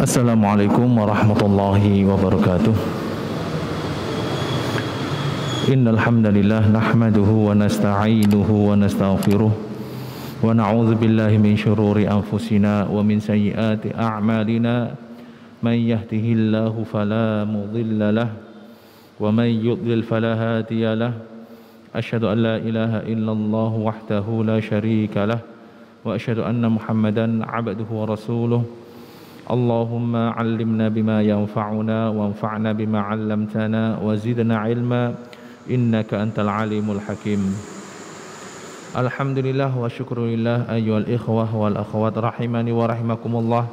Assalamualaikum warahmatullahi wabarakatuh. Innal hamdalillah nahmaduhu wa nasta'inuhu wa nastaghfiruh wa na'udzu billahi min shururi anfusina wa min sayyiati a'malina. Man yahdihillahu fala mudilla lahu wa man yudlil fala hadiya lahu. Asyhadu an la ilaha illallah wahdahu la syarika lahu wa asyhadu anna Muhammadan 'abduhu wa rasuluh. Allahumma 'allimna bima yanfa'una wanfa'na bima 'allamtana wa zidna 'ilma innaka antal alimul hakim. Alhamdulillah wa syukrulillah ayyuhal ikhwah wal akhwat rahimani wa rahimakumullah.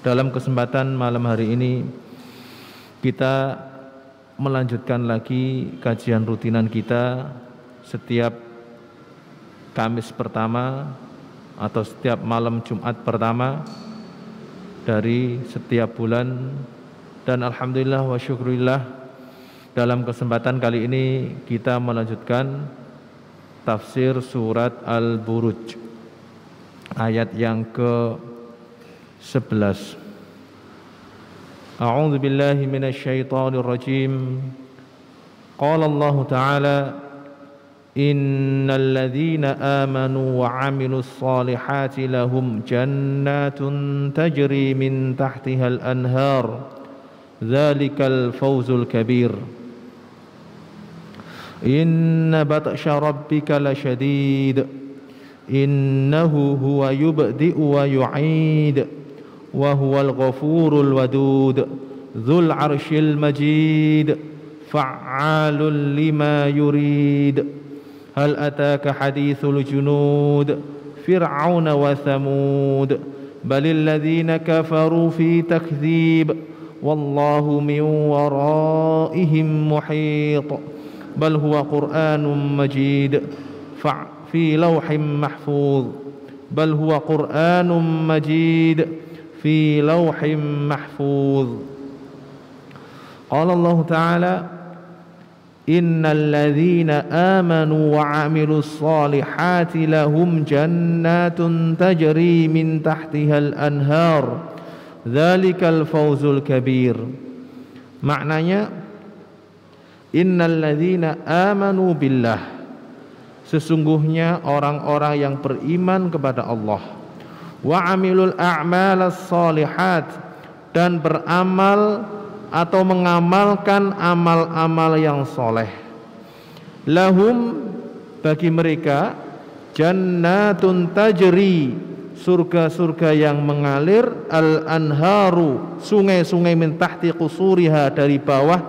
Dalam kesempatan malam hari ini kita melanjutkan lagi kajian rutinan kita setiap Kamis pertama atau setiap malam Jumat pertama dari setiap bulan, dan alhamdulillah wa syukurillah dalam kesempatan kali ini kita melanjutkan tafsir surat Al-Buruj ayat yang ke-11. A'udzu billahi minasyaitonir rajim. Qala Allah Ta'ala Innal ladzina amanu wa 'amilus solihati lahum jannatun tajri min tahtihal anhar dzalikal fawzul kabir. Inna batsha rabbika lasyadid innahu huwa yubdi'u wa yu'id wa huwal ghafurul wadud dzul 'arsyil majid fa'alun lima yurid. Hal ataka hadithul junud Fir'auna wa Thamud balil ladzina kafaru fi takdzib wallahu min waraihim muhit bal huwa Qur'anun majid fi lawhin mahfuz bal huwa Qur'anun majid fi lawhin mahfuz. Qala Allah Ta'ala Innal ladzina amanu wa 'amilus solihati lahum jannatun tajri min tahtihal anhar dzalikal fawzul kabir. Maknanya innal ladzina amanu billah, sesungguhnya orang-orang yang beriman kepada Allah, wa 'amilul a'malas solihat, dan beramal atau mengamalkan amal-amal yang soleh, lahum, bagi mereka, jannatun tajri, surga-surga yang mengalir, al-anharu, sungai-sungai min tahti qusuriha, dari bawah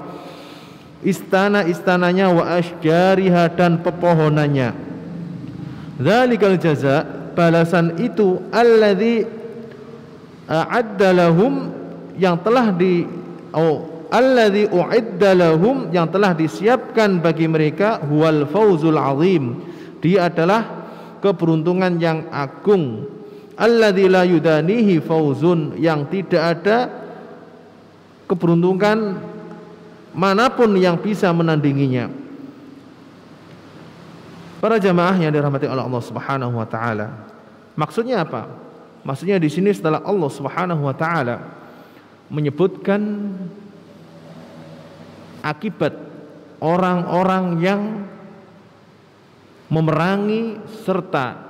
istana-istananya, wa asjariha, dan pepohonannya. Dzalikal jaza, balasan itu, alladzi a'adda lahum, yang telah alladzi u'idda lahum, yang telah disiapkan bagi mereka, huwal fawzul azim, dia adalah keberuntungan yang agung, alladzi la yudanihi fawzun, yang tidak ada keberuntungan manapun yang bisa menandinginya. Para jamaah yang dirahmati oleh Allah Subhanahu wa taala, maksudnya apa? Maksudnya di sini setelah Allah Subhanahu wa taala menyebutkan akibat orang-orang yang memerangi serta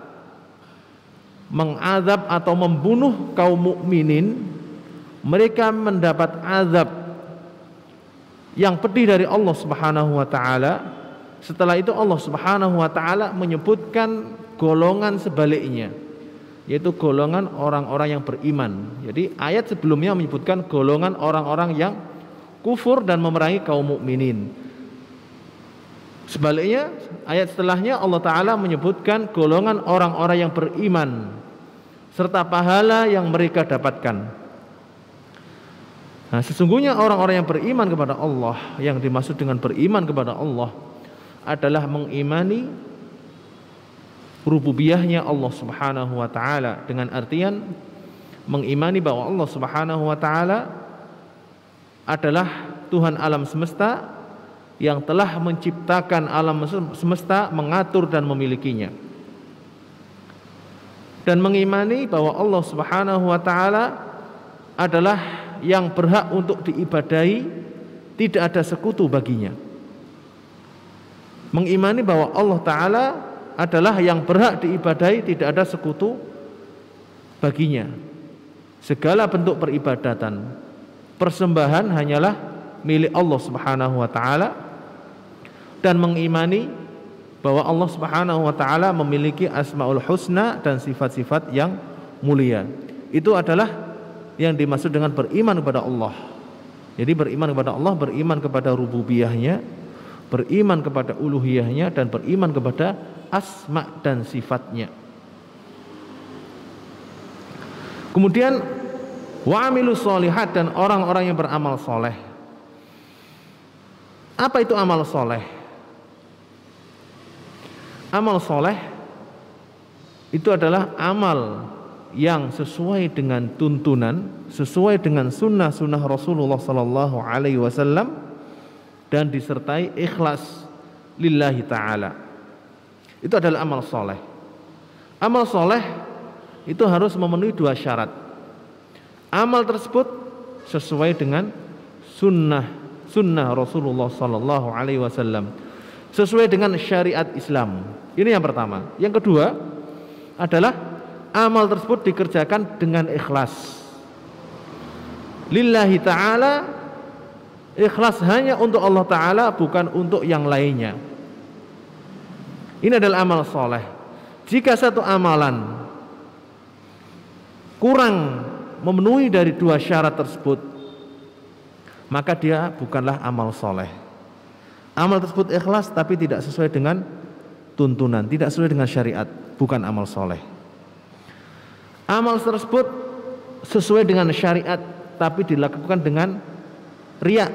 mengazab atau membunuh kaum mukminin, mereka mendapat azab yang pedih dari Allah Subhanahu wa taala. Setelah itu Allah Subhanahu wa taala menyebutkan golongan sebaliknya, yaitu golongan orang-orang yang beriman. Jadi ayat sebelumnya menyebutkan golongan orang-orang yang kufur dan memerangi kaum mukminin. Sebaliknya, ayat setelahnya Allah Ta'ala menyebutkan golongan orang-orang yang beriman serta pahala yang mereka dapatkan. Nah, sesungguhnya orang-orang yang beriman kepada Allah, yang dimaksud dengan beriman kepada Allah adalah mengimani rububiyahnya Allah Subhanahu wa taala, dengan artian mengimani bahwa Allah Subhanahu wa taala adalah Tuhan alam semesta yang telah menciptakan alam semesta, mengatur dan memilikinya. Dan mengimani bahwa Allah Subhanahu wa taala adalah yang berhak untuk diibadahi, tidak ada sekutu baginya. Mengimani bahwa Allah Ta'ala adalah yang berhak diibadahi, tidak ada sekutu baginya. Segala bentuk peribadatan, persembahan hanyalah milik Allah Subhanahu wa Ta'ala, dan mengimani bahwa Allah Subhanahu wa Ta'ala memiliki asmaul husna dan sifat-sifat yang mulia. Itu adalah yang dimaksud dengan beriman kepada Allah. Jadi beriman kepada Allah, beriman kepada rububiyahnya, beriman kepada uluhiyahnya, dan beriman kepada asma dan sifatnya. Kemudian wa'amilus sholihat, dan orang-orang yang beramal soleh. Apa itu amal soleh? Amal soleh itu adalah amal yang sesuai dengan tuntunan, sesuai dengan sunnah-sunnah Rasulullah Sallallahu Alaihi Wasallam, dan disertai ikhlas lillahi ta'ala. Itu adalah amal soleh. Amal soleh itu harus memenuhi 2 syarat. Amal tersebut sesuai dengan sunnah Rasulullah Sallallahu Alaihi Wasallam, sesuai dengan syariat Islam. Ini yang pertama. Yang kedua adalah amal tersebut dikerjakan dengan ikhlas lillahi ta'ala, ikhlas hanya untuk Allah Ta'ala, bukan untuk yang lainnya. Ini adalah amal soleh. Jika satu amalan kurang memenuhi dari 2 syarat tersebut, maka dia bukanlah amal soleh. Amal tersebut ikhlas tapi tidak sesuai dengan tuntunan, tidak sesuai dengan syariat, bukan amal soleh. Amal tersebut sesuai dengan syariat tapi dilakukan dengan riya,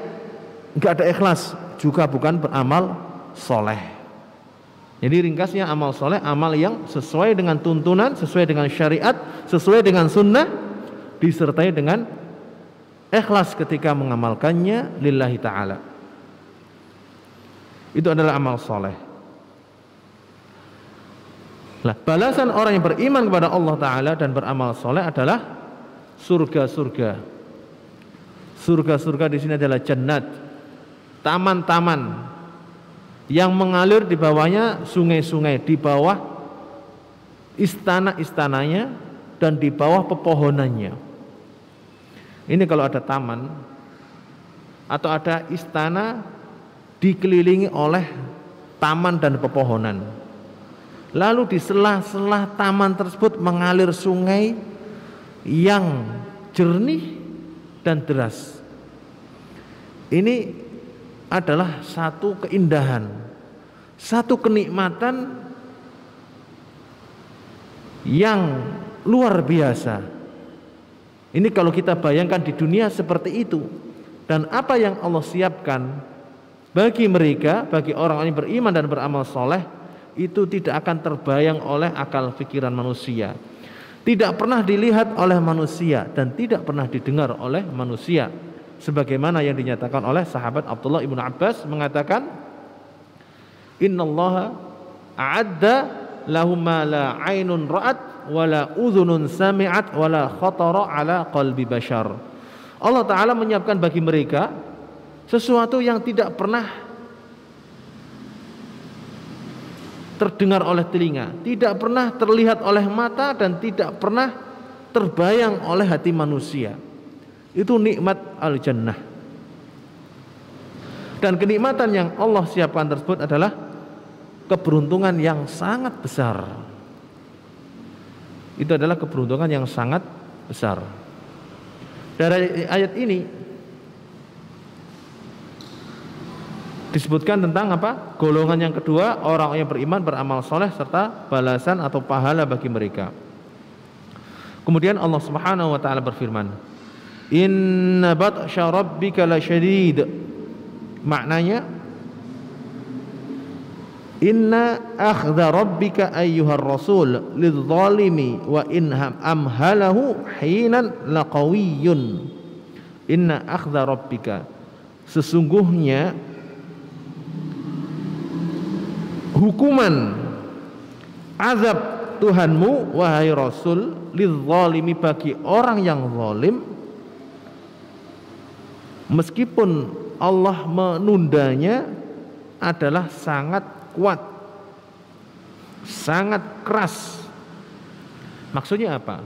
nggak ada ikhlas, juga bukan beramal soleh. Jadi ringkasnya amal soleh, amal yang sesuai dengan tuntunan, sesuai dengan syariat, sesuai dengan sunnah, disertai dengan ikhlas ketika mengamalkannya lillahi ta'ala. Itu adalah amal soleh. Nah, balasan orang yang beriman kepada Allah Ta'ala dan beramal soleh adalah surga-surga. Surga-surga di sini adalah jannat, taman-taman yang mengalir di bawahnya sungai-sungai, di bawah istana-istananya dan di bawah pepohonannya. Ini kalau ada taman atau ada istana dikelilingi oleh taman dan pepohonan. Lalu di sela-sela taman tersebut mengalir sungai yang jernih dan deras. Ini adalah satu keindahan, satu kenikmatan yang luar biasa. Ini kalau kita bayangkan di dunia seperti itu, dan apa yang Allah siapkan bagi mereka, bagi orang-orang yang beriman dan beramal soleh, itu tidak akan terbayang oleh akal pikiran manusia, tidak pernah dilihat oleh manusia, dan tidak pernah didengar oleh manusia. Sebagaimana yang dinyatakan oleh sahabat Abdullah ibnu Abbas mengatakan, Innallaha a'adda lahum ma la ainun ra'at wa la udhunun sami'at wa la khatara ala qalbi bashar. Allah Ta'ala menyiapkan bagi mereka sesuatu yang tidak pernah terdengar oleh telinga, tidak pernah terlihat oleh mata, dan tidak pernah terbayang oleh hati manusia. Itu nikmat al-jannah. Dan kenikmatan yang Allah siapkan tersebut adalah keberuntungan yang sangat besar. Itu adalah keberuntungan yang sangat besar. Dari ayat ini disebutkan tentang apa? Golongan yang kedua, orang yang beriman beramal soleh serta balasan atau pahala bagi mereka. Kemudian Allah Subhanahu wa taala berfirman, Inna batsya rabbika lasyadid. Maknanya, Inna akhdha rabbika ayyuhar rasul lidzalimi wa in amhalahu hinan laqawiyyun. Inna akhdha rabbika, sesungguhnya hukuman azab Tuhanmu wahai Rasul lidzalimi, bagi orang yang zalim, meskipun Allah menundanya adalah sangat kuat, sangat keras. Maksudnya apa?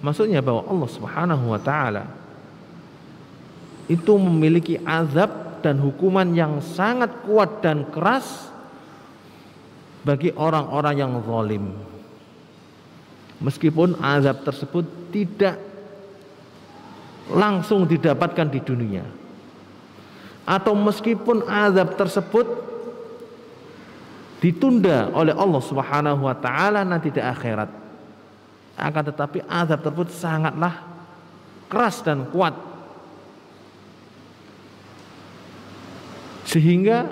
Maksudnya bahwa Allah Subhanahu wa taala itu memiliki azab dan hukuman yang sangat kuat dan keras bagi orang-orang yang zalim. Meskipun azab tersebut tidak langsung didapatkan di dunia, atau meskipun azab tersebut ditunda oleh Allah Subhanahu wa taala nanti di akhirat, akan tetapi azab tersebut sangatlah keras dan kuat, sehingga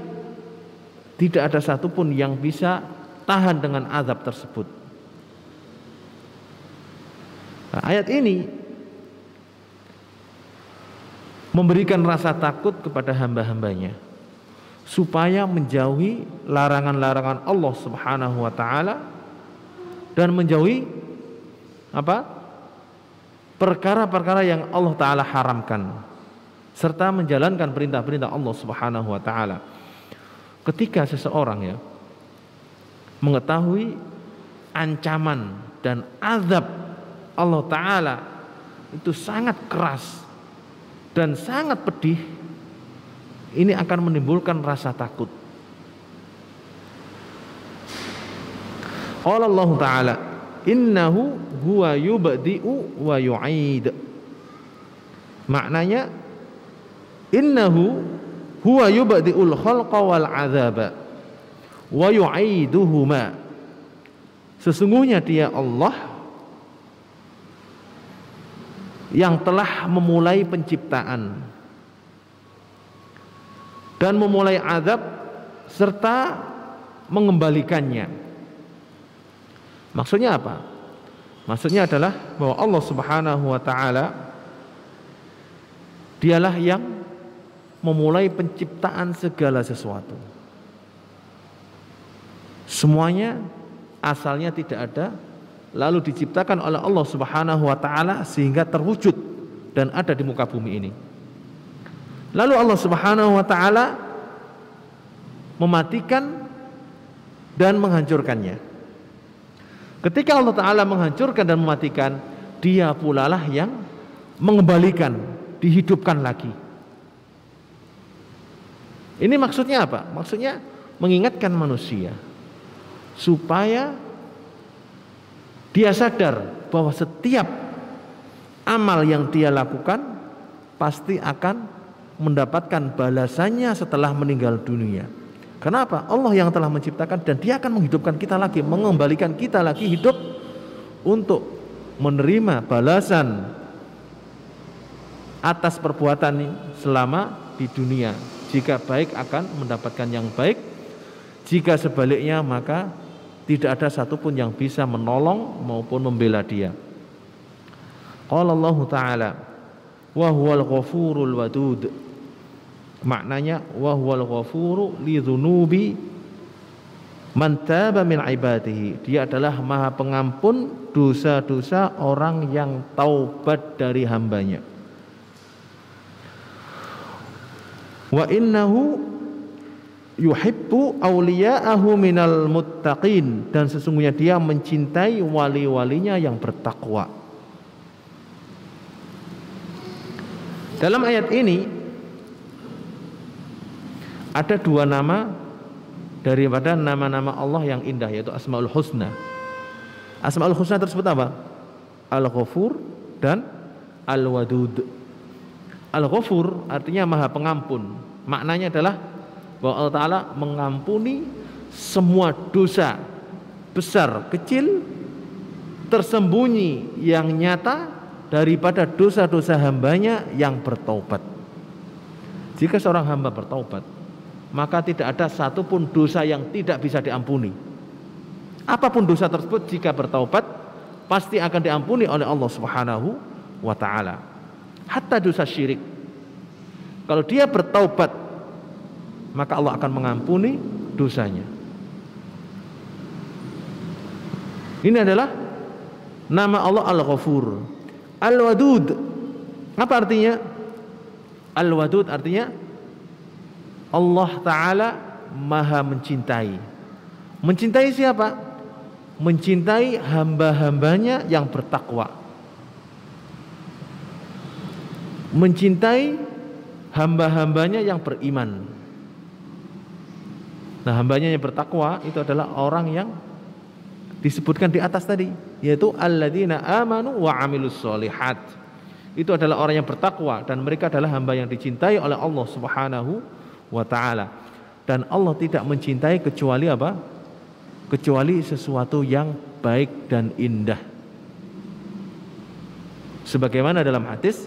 tidak ada satupun yang bisa tahan dengan azab tersebut. Nah, ayat ini memberikan rasa takut kepada hamba-hambanya supaya menjauhi larangan-larangan Allah Subhanahu wa taala dan menjauhi apa? Perkara-perkara yang Allah taala haramkan, serta menjalankan perintah-perintah Allah Subhanahu wa taala. Ketika seseorang mengetahui ancaman dan azab Allah taala itu sangat keras dan sangat pedih, ini akan menimbulkan rasa takut. Qala Allah taala, innahu huwa yubdi'u wa yu'id. Maknanya, innahu huwa yubdi'ul khalqa wal 'adzaba wa yu'iduhuma. Sesungguhnya dia Allah yang telah memulai penciptaan dan memulai azab serta mengembalikannya. Maksudnya apa? Maksudnya adalah bahwa Allah Subhanahu wa taala dialah yang memulai penciptaan segala sesuatu. Semuanya asalnya tidak ada, lalu diciptakan oleh Allah Subhanahu wa taala sehingga terwujud dan ada di muka bumi ini. Lalu Allah Subhanahu wa taala mematikan dan menghancurkannya. Ketika Allah taala menghancurkan dan mematikan, dia pula lah yang mengembalikan, dihidupkan lagi. Ini maksudnya apa? Maksudnya mengingatkan manusia supaya dia sadar bahwa setiap amal yang dia lakukan pasti akan mendapatkan balasannya setelah meninggal dunia. Kenapa? Allah yang telah menciptakan dan dia akan menghidupkan kita lagi, mengembalikan kita lagi hidup untuk menerima balasan atas perbuatan selama di dunia. Jika baik akan mendapatkan yang baik, jika sebaliknya maka tidak ada satupun yang bisa menolong maupun membela dia. Qala Allah Ta'ala, wa huwal ghafurul wadud. Maknanya wa huwal ghafuru li dzunubi man taba min ibadihi. Dia adalah Maha Pengampun dosa-dosa orang yang taubat dari hambanya. Wa innahu yuhibbu awliya'ahu minal muttaqin. Dan sesungguhnya dia mencintai wali-walinya yang bertakwa. Dalam ayat ini ada dua nama daripada nama-nama Allah yang indah, yaitu Asmaul Husna. Asmaul Husna tersebut apa? Al-Ghafur dan Al-Wadud. Al-Ghafur artinya Maha Pengampun. Maknanya adalah bahwa Allah Ta'ala mengampuni semua dosa besar, kecil, tersembunyi yang nyata daripada dosa-dosa hambanya yang bertaubat. Jika seorang hamba bertaubat, maka tidak ada satupun dosa yang tidak bisa diampuni. Apapun dosa tersebut, jika bertaubat pasti akan diampuni oleh Allah Subhanahu wa ta'ala. Hatta dosa syirik, kalau dia bertaubat, maka Allah akan mengampuni dosanya. Ini adalah nama Allah Al-Ghafur. Al-Wadud, apa artinya? Al-Wadud artinya Allah Ta'ala maha mencintai. Mencintai siapa? Mencintai hamba-hambanya yang bertakwa. Mencintai hamba-hambanya yang beriman. Nah, hambanya yang bertakwa itu adalah orang yang disebutkan di atas tadi, yaitu alladzina amanu wa amilus solihat. Itu adalah orang yang bertakwa dan mereka adalah hamba yang dicintai oleh Allah Subhanahu wa taala. Dan Allah tidak mencintai kecuali apa? Kecuali sesuatu yang baik dan indah. Sebagaimana dalam hadis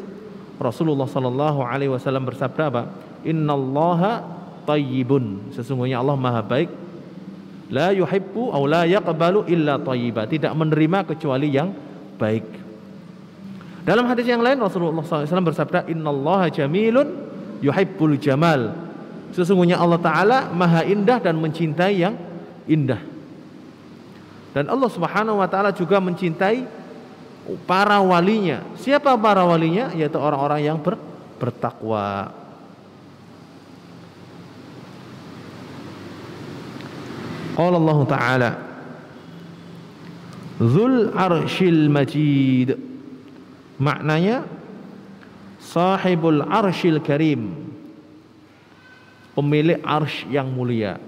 Rasulullah sallallahu alaihi wasallam bersabda apa? Innallaha thayyibun. Sesungguhnya Allah maha baik. La yuhibbu aw la yaqbalu illa thayyiba. Tidak menerima kecuali yang baik. Dalam hadis yang lain Rasulullah SAW bersabda, Innallaha jamilun yuhibbul jamal. Sesungguhnya Allah Ta'ala maha indah dan mencintai yang indah. Dan Allah Subhanahu wa Ta'ala juga mencintai para walinya. Siapa para walinya? Yaitu orang-orang yang bertakwa. Qala Allah Ta'ala Dzul arsyil majid. Maknanya sahibul arsyil karim, pemilik arsy yang mulia.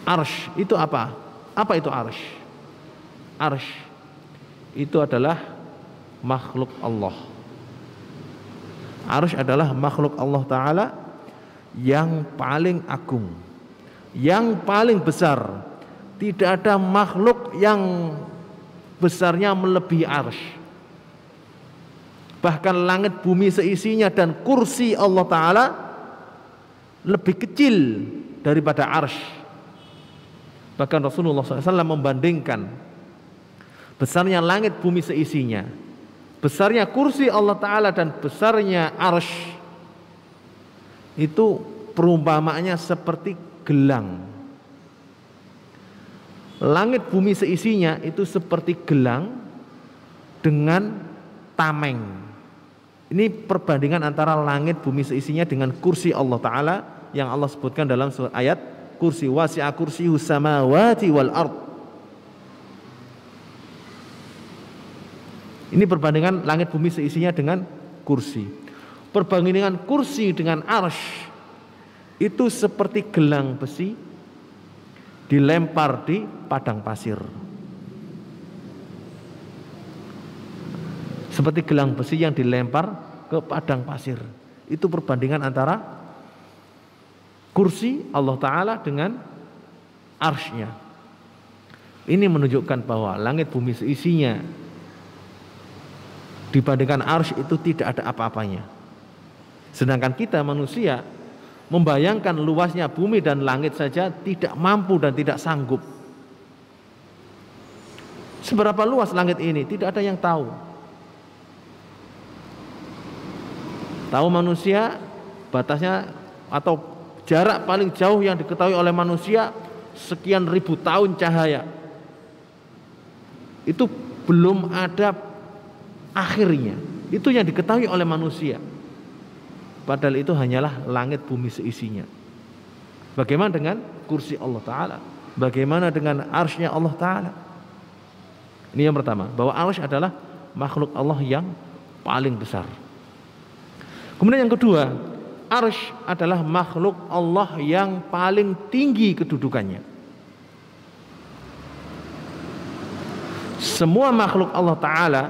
Arsy itu apa? Apa itu arsy? Arsy itu adalah makhluk Allah. Arsy adalah makhluk Allah Ta'ala yang paling agung, yang paling besar. Tidak ada makhluk yang besarnya melebihi arsy. Bahkan langit bumi seisinya dan kursi Allah Ta'ala lebih kecil daripada arsy. Bahkan Rasulullah SAW membandingkan besarnya langit bumi seisinya, besarnya kursi Allah Ta'ala dan besarnya arsy, itu perumpamaannya seperti gelang. Langit bumi seisinya itu seperti gelang dengan tameng. Ini perbandingan antara langit bumi seisinya dengan kursi Allah Ta'ala yang Allah sebutkan dalam surat ayat kursi wasi'a kursiyus samawati wal ard. Ini perbandingan langit bumi seisinya dengan kursi. Perbandingan kursi dengan arsy itu seperti gelang besi dilempar di padang pasir. Seperti gelang besi yang dilempar ke padang pasir. Itu perbandingan antara kursi Allah Ta'ala dengan arsy-Nya. Ini menunjukkan bahwa langit bumi seisinya dibandingkan arsy itu tidak ada apa-apanya. Sedangkan kita manusia membayangkan luasnya bumi dan langit saja tidak mampu dan tidak sanggup. Seberapa luas langit ini tidak ada yang tahu. Tahu manusia batasnya atau jarak paling jauh yang diketahui oleh manusia sekian ribu tahun cahaya. Itu belum ada akhirnya. Itu yang diketahui oleh manusia. Padahal itu hanyalah langit bumi seisinya. Bagaimana dengan kursi Allah Ta'ala? Bagaimana dengan arsy-Nya Allah Ta'ala? Ini yang pertama, bahwa arsy adalah makhluk Allah yang paling besar. Kemudian yang kedua, arsy adalah makhluk Allah yang paling tinggi kedudukannya. Semua makhluk Allah Ta'ala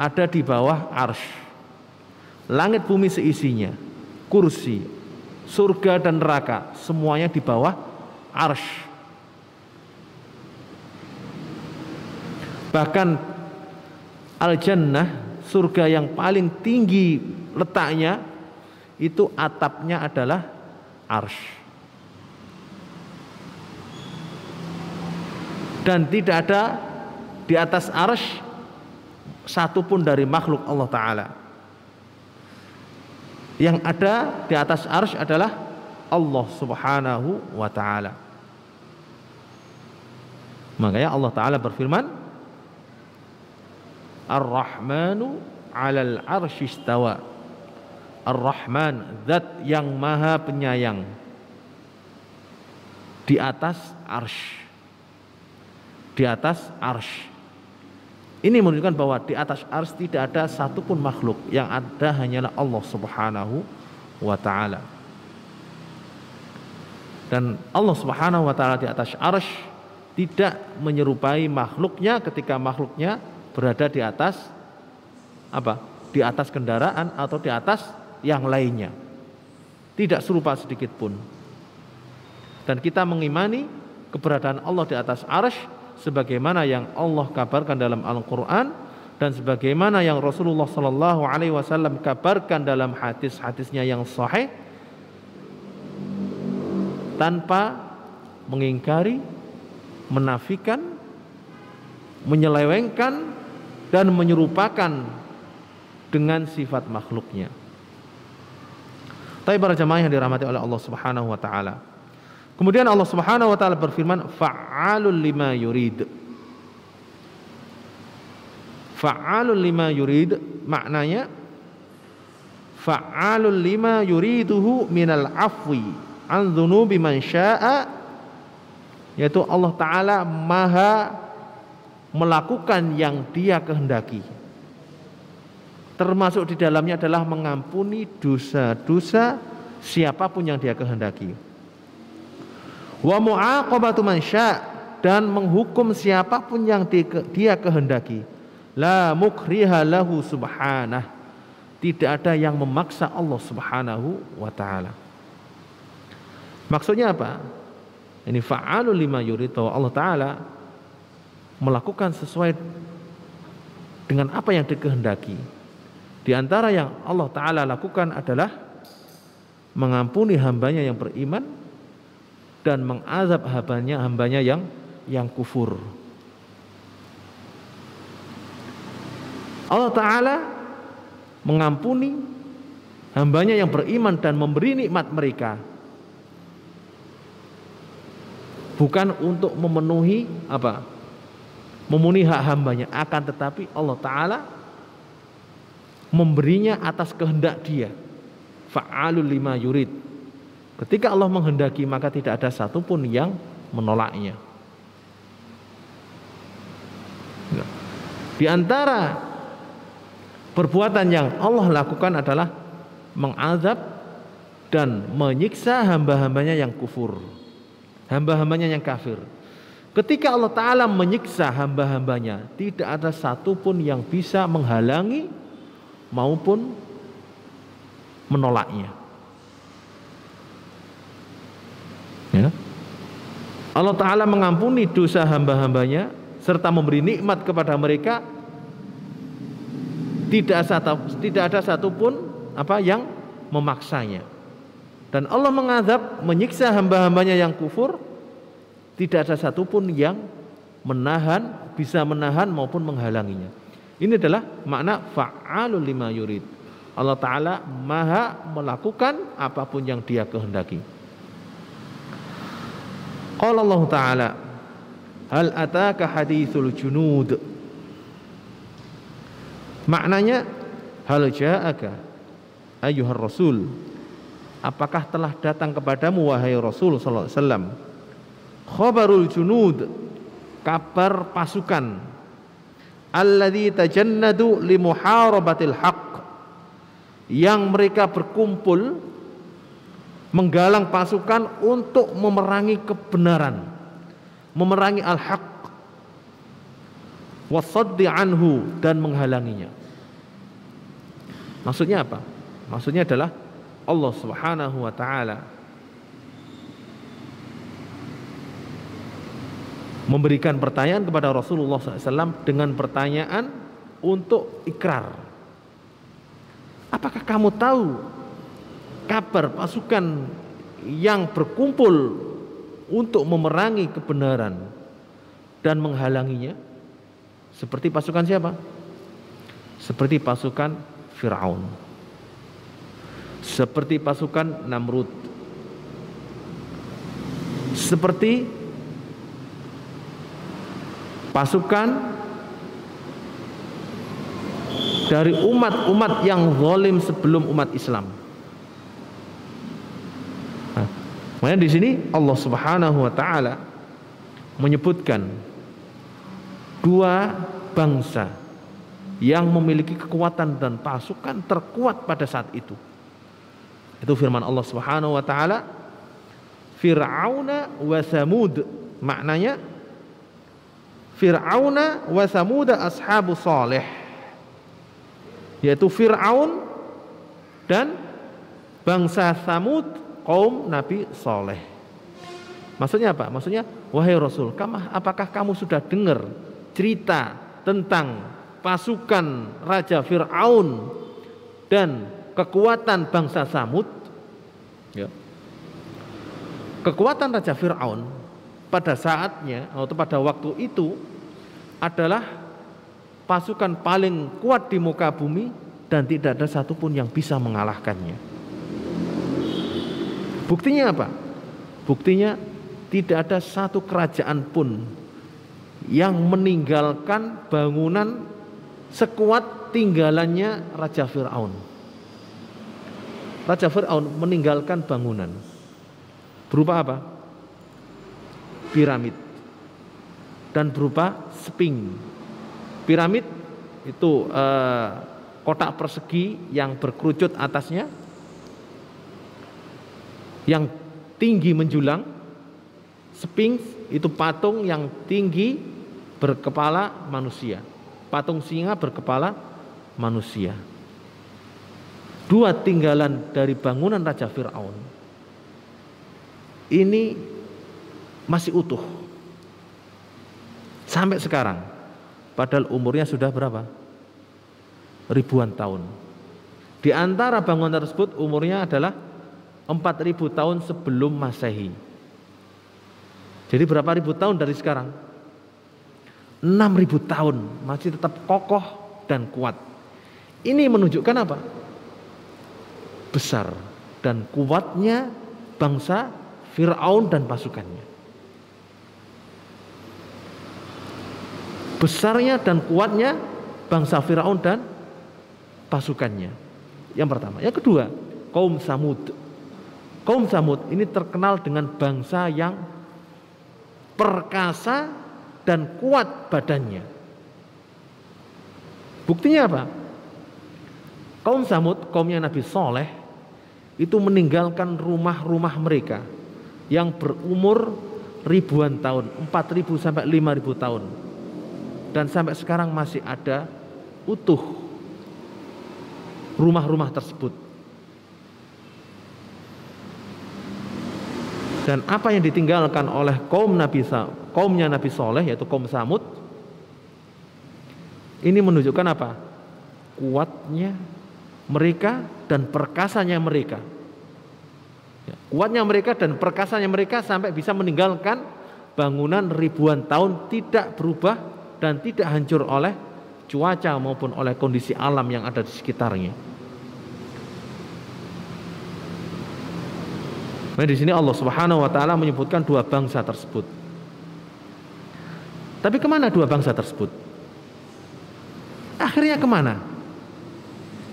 ada di bawah arsy. Langit bumi seisinya, kursi, surga dan neraka, semuanya di bawah arsy. Bahkan al-jannah, surga yang paling tinggi letaknya, itu atapnya adalah arsy. Dan tidak ada di atas arsy satupun dari makhluk Allah Ta'ala. Yang ada di atas arsy adalah Allah Subhanahu wa Ta'ala. Makanya Allah Ta'ala berfirman, Ar-Rahmanu 'alal 'arsy istawa. Ar-Rahman, zat yang maha penyayang, di atas arsy. Di atas arsy. Ini menunjukkan bahwa di atas arsy tidak ada satupun makhluk, yang ada hanyalah Allah Subhanahu wa ta'ala. Dan Allah Subhanahu wa ta'ala di atas arsy tidak menyerupai makhluknya ketika makhluknya berada di atas apa? Di atas kendaraan atau di atas yang lainnya. Tidak serupa sedikit pun. Dan kita mengimani keberadaan Allah di atas arsy sebagaimana yang Allah kabarkan dalam Al-Qur'an dan sebagaimana yang Rasulullah sallallahu alaihi wasallam kabarkan dalam hadis-hadisnya yang sahih, tanpa mengingkari, menafikan, menyelewengkan dan menyerupakan dengan sifat makhluknya. Tapi para jamaah yang dirahmati oleh Allah Subhanahu wa taala. Kemudian Allah Subhanahu wa taala berfirman, fa'alul lima yurid. Fa'alul lima yurid maknanya fa'alul lima yuriduhu minal afwi an dzunubi man syaa, yaitu Allah taala maha melakukan yang Dia kehendaki. Termasuk di dalamnya adalah mengampuni dosa-dosa siapapun yang Dia kehendaki. Wa mu'aqabatu man syaa, dan menghukum siapapun yang Dia kehendaki. La mukriha lahu subhanah, tidak ada yang memaksa Allah Subhanahu wa taala. Maksudnya apa? Ini fa'alul lima yurid, Allah taala melakukan sesuai dengan apa yang dikehendaki. Di antara yang Allah taala lakukan adalah mengampuni hambanya yang beriman dan mengazab hambanya yang kufur. Allah taala mengampuni hambanya yang beriman dan memberi nikmat mereka, bukan untuk memenuhi memenuhi hak hambanya, akan tetapi Allah taala memberinya atas kehendak Dia. Fa'alul lima yurid. Ketika Allah menghendaki, maka tidak ada satupun yang menolaknya. Di antara perbuatan yang Allah lakukan adalah mengazab dan menyiksa hamba-hambanya yang kufur, hamba-hambanya yang kafir. Ketika Allah taala menyiksa hamba-hambanya, tidak ada satupun yang bisa menghalangi maupun menolaknya. Ya. Allah taala mengampuni dosa hamba-hambanya serta memberi nikmat kepada mereka. Tidak ada satupun yang memaksanya. Dan Allah mengazab, menyiksa hamba-hambanya yang kufur, tidak ada satupun yang bisa menahan maupun menghalanginya. Ini adalah makna fa'alul lima yurid. Allah taala maha melakukan apapun yang Dia kehendaki. Qala Allah taala, hal ataka haditsul junud. Maknanya, hal ja'aka ayyuhar rasul, apakah telah datang kepadamu wahai Rasul sallallahu alaihi wasallam, khabarul junud, kabar pasukan, alladzi tajannadu limuharabatil haqq, yang mereka berkumpul menggalang pasukan untuk memerangi kebenaran, memerangi al-haq, wasaddi anhu, dan menghalanginya. Maksudnya apa? Maksudnya adalah Allah Subhanahu wa taala memberikan pertanyaan kepada Rasulullah SAW dengan pertanyaan untuk ikrar. Apakah kamu tahu kabar pasukan yang berkumpul untuk memerangi kebenaran dan menghalanginya? Seperti pasukan siapa? Seperti pasukan Fir'aun, seperti pasukan Namrud, seperti pasukan dari umat-umat yang zalim sebelum umat Islam. Nah, makanya di sini Allah Subhanahu wa taala menyebutkan dua bangsa yang memiliki kekuatan dan pasukan terkuat pada saat itu. Itu firman Allah Subhanahu wa taala, Fir'auna wa Thamud. Maknanya Fir'auna wa Thamud ashabu salih, yaitu Fir'aun dan bangsa Thamud kaum Nabi Saleh. Maksudnya apa? Maksudnya, wahai Rasul, apakah kamu sudah dengar cerita tentang pasukan Raja Fir'aun dan kekuatan bangsa Tsamud? Ya. Kekuatan Raja Fir'aun pada saatnya atau pada waktu itu adalah pasukan paling kuat di muka bumi dan tidak ada satupun yang bisa mengalahkannya. Buktinya apa? Buktinya tidak ada satu kerajaan pun yang meninggalkan bangunan sekuat tinggalannya Raja Fir'aun. Raja Fir'aun meninggalkan bangunan berupa apa? Piramid dan berupa sphinx. Piramid itu kotak persegi yang berkerucut atasnya, yang tinggi menjulang. Sphinx itu patung yang tinggi berkepala manusia. Patung singa berkepala manusia. Dua tinggalan dari bangunan Raja Fir'aun ini masih utuh sampai sekarang, padahal umurnya sudah berapa? Ribuan tahun. Di antara bangunan tersebut umurnya adalah 4.000 tahun sebelum Masehi. Jadi berapa ribu tahun dari sekarang? 6.000 tahun masih tetap kokoh dan kuat. Ini menunjukkan apa? Besar dan kuatnya bangsa Fir'aun dan pasukannya. Besarnya dan kuatnya bangsa Fir'aun dan pasukannya. Yang pertama. Yang kedua, kaum Tsamud. Kaum Tsamud ini terkenal dengan bangsa yang perkasa dan kuat badannya. Buktinya apa? Kaum Tsamud, kaumnya Nabi Saleh, itu meninggalkan rumah-rumah mereka yang berumur ribuan tahun, 4.000 sampai 5.000 tahun. Dan sampai sekarang masih ada utuh rumah-rumah tersebut. Dan apa yang ditinggalkan oleh kaumnya Nabi Saleh, yaitu kaum Tsamud, ini menunjukkan apa? Kuatnya mereka dan perkasanya mereka. Kuatnya mereka dan perkasanya mereka sampai bisa meninggalkan bangunan ribuan tahun tidak berubah dan tidak hancur oleh cuaca maupun oleh kondisi alam yang ada di sekitarnya. Nah, di sini Allah Subhanahu wa taala menyebutkan dua bangsa tersebut. Tapi kemana dua bangsa tersebut? Akhirnya kemana?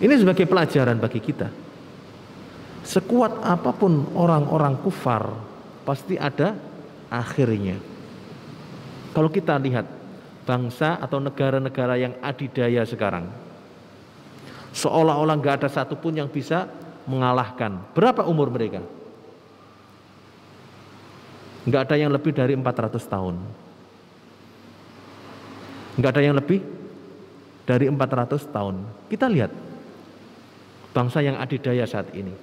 Ini sebagai pelajaran bagi kita. Sekuat apapun orang-orang kufar, pasti ada akhirnya. Kalau kita lihat bangsa atau negara-negara yang adidaya sekarang, seolah-olah nggak ada satupun yang bisa mengalahkan. Berapa umur mereka? Nggak ada yang lebih dari 400 tahun. Nggak ada yang lebih dari 400 tahun. Kita lihat bangsa yang adidaya saat ini.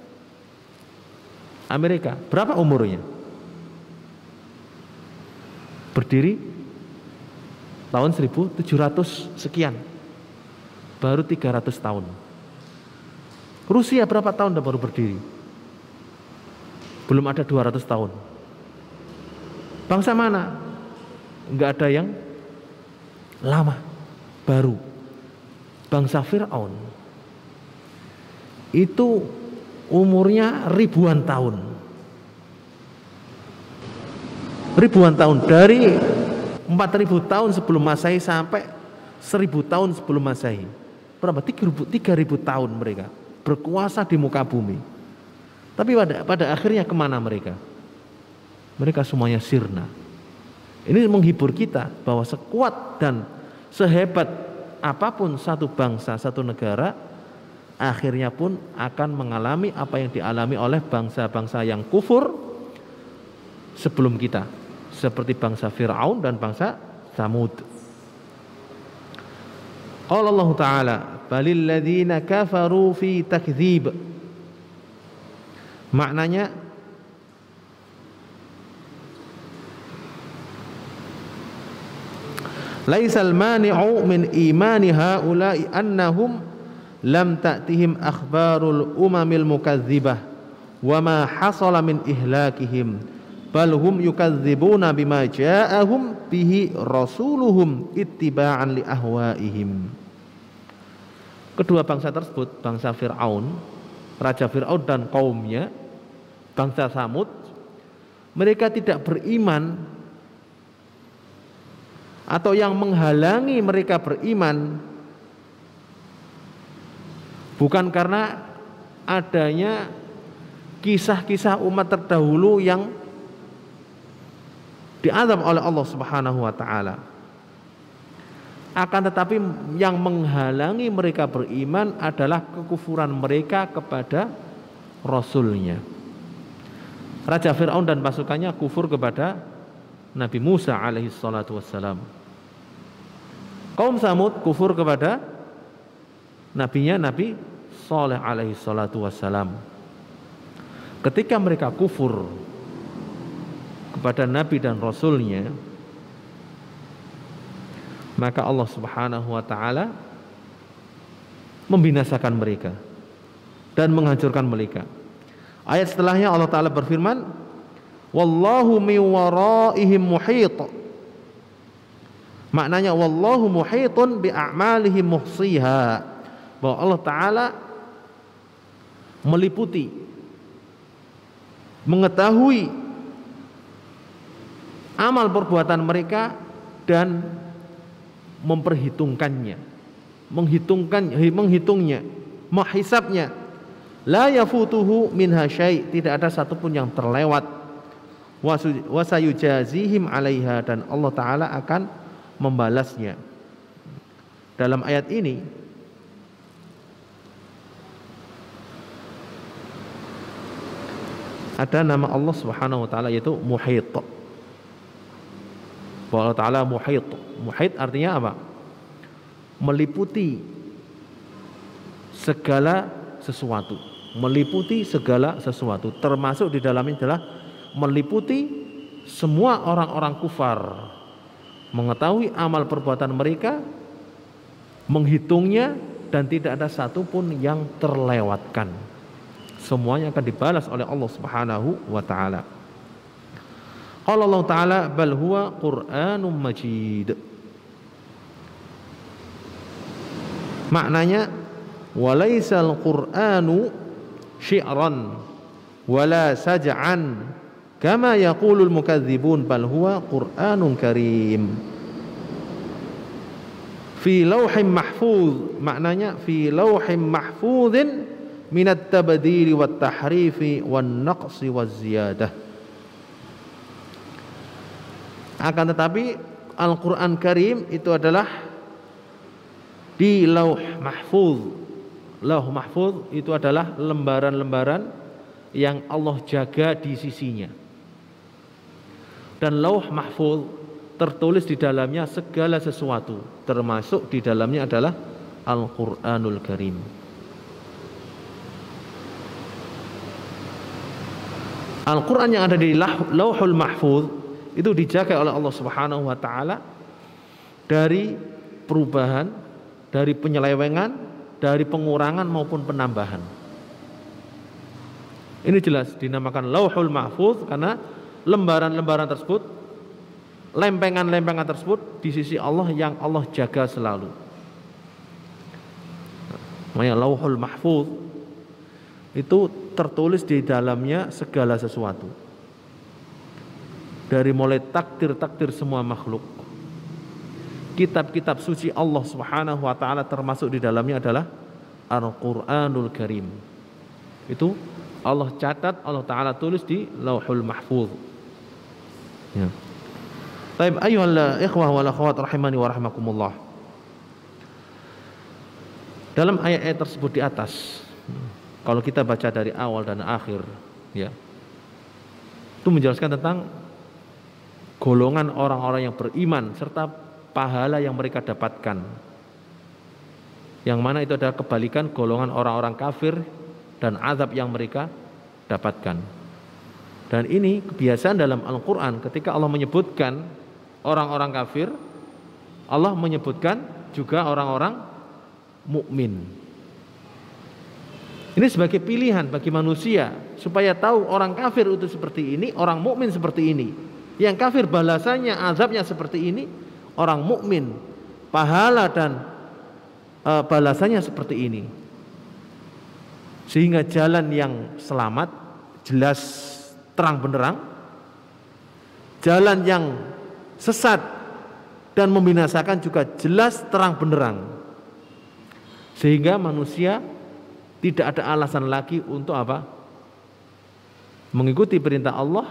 Amerika, berapa umurnya? Berdiri tahun 1700 sekian. Baru 300 tahun. Rusia berapa tahun baru berdiri? Belum ada 200 tahun. Bangsa mana? Enggak ada yang lama, baru. Bangsa Fir'aun itu umurnya ribuan tahun. Ribuan tahun, dari 4.000 tahun sebelum Masehi sampai 1.000 tahun sebelum Masehi. berapa? 3.000 tahun mereka berkuasa di muka bumi. Tapi pada akhirnya kemana mereka? Mereka semuanya sirna. Ini menghibur kita bahwa sekuat dan sehebat apapun satu bangsa, satu negara, akhirnya pun akan mengalami apa yang dialami oleh bangsa-bangsa yang kufur sebelum kita, seperti bangsa Fir'aun dan bangsa Tsamud. Qala Allah Ta'ala, balil ladzina kafaru fi takdzib. Maknanya, laisal mani'u min imani haula'i annahum lam ta'tihim akhbarul umamil mukadzibah wa ma hasala min ihlakihim bal hum yukadzibuna bima ja'ahum bihi rasuluhum ittiba'an li ahwaihim. Kedua bangsa tersebut, bangsa Fir'aun, Raja Fir'aun dan kaumnya, bangsa Tsamud, mereka tidak beriman, atau yang menghalangi mereka beriman bukan karena adanya kisah-kisah umat terdahulu yang diazab oleh Allah Subhanahu wa taala. Akan tetapi yang menghalangi mereka beriman adalah kekufuran mereka kepada Rasulnya. Raja Fir'aun dan pasukannya kufur kepada Nabi Musa alaihi salatu wassalam. Kaum Tsamud kufur kepada nabinya Nabi Saleh alaihi salatu wassalam. Ketika mereka kufur kepada Nabi dan Rasulnya, maka Allah Subhanahu wa ta'ala membinasakan mereka dan menghancurkan mereka. Ayat setelahnya Allah Ta'ala berfirman, wallahu min waraihim muhit. Maknanya wallahu muhitun bi a'malihim muhsiha, bahwa Allah Ta'ala meliputi, mengetahui amal perbuatan mereka dan memperhitungkannya, menghitungnya, menghisabnya. La yafutuhu minha syai', tidak ada satupun yang terlewat. Wa sayujazihim 'alaiha, dan Allah Ta'ala akan membalasnya. Dalam ayat ini ada nama Allah Subhanahu wa taala, yaitu Muhit. Allah Ta'ala Muhit. Muhit artinya apa? Meliputi segala sesuatu. Meliputi segala sesuatu, termasuk di dalamnya adalah meliputi semua orang-orang kufar, mengetahui amal perbuatan mereka, menghitungnya, dan tidak ada satupun yang terlewatkan. Semuanya akan dibalas oleh Allah Subhanahu wa taala. Qala Allah Ta'ala, bal huwa Qur'anum Majid. Maknanya, walaisal Qur'anu syi'ran wala saj'an kama yaqulul mukadzibun, bal huwa Qur'anun karim fi lauhim mahfuz. Maknanya fi lauhim mahfuzin minat tabdili wat tahrifi wan naqsi waz ziyadah. Akan tetapi Al-Quran Karim itu adalah di lauh mahfuz. Lauh mahfuz itu adalah lembaran-lembaran yang Allah jaga di sisinya. Dan lauh mahfuz tertulis di dalamnya segala sesuatu, termasuk di dalamnya adalah Al-Quranul Karim. Al-Quran yang ada di lauhul mahfuz itu dijaga oleh Allah Subhanahu wa taala dari perubahan, dari penyelewengan, dari pengurangan maupun penambahan. Ini jelas dinamakan Lauhul Mahfuz karena lembaran-lembaran tersebut, lempengan-lempengan tersebut di sisi Allah yang Allah jaga selalu. Namanya Lauhul Mahfuz. Itu tertulis di dalamnya segala sesuatu. Dari mulai takdir-takdir semua makhluk, kitab-kitab suci Allah Subhanahu wa taala, termasuk di dalamnya adalah Al-Qur'anul Karim. Itu Allah catat, Allah taala tulis di Lauhul Mahfuz. Ya. Baik, ayyuhal ikhwah wal akhwat rahimani wa rahimakumullah. Dalam ayat-ayat tersebut di atas, kalau kita baca dari awal dan akhir, ya, itu menjelaskan tentang golongan orang-orang yang beriman serta pahala yang mereka dapatkan. Yang mana itu adalah kebalikan golongan orang-orang kafir dan azab yang mereka dapatkan. Dan ini kebiasaan dalam Al-Quran, ketika Allah menyebutkan orang-orang kafir, Allah menyebutkan juga orang-orang mukmin. Ini sebagai pilihan bagi manusia supaya tahu orang kafir itu seperti ini, orang mukmin seperti ini. Yang kafir balasannya, azabnya seperti ini, orang mukmin pahala dan balasannya seperti ini. Sehingga jalan yang selamat jelas terang benderang, jalan yang sesat dan membinasakan juga jelas terang benderang. Sehingga manusia tidak ada alasan lagi untuk apa? Mengikuti perintah Allah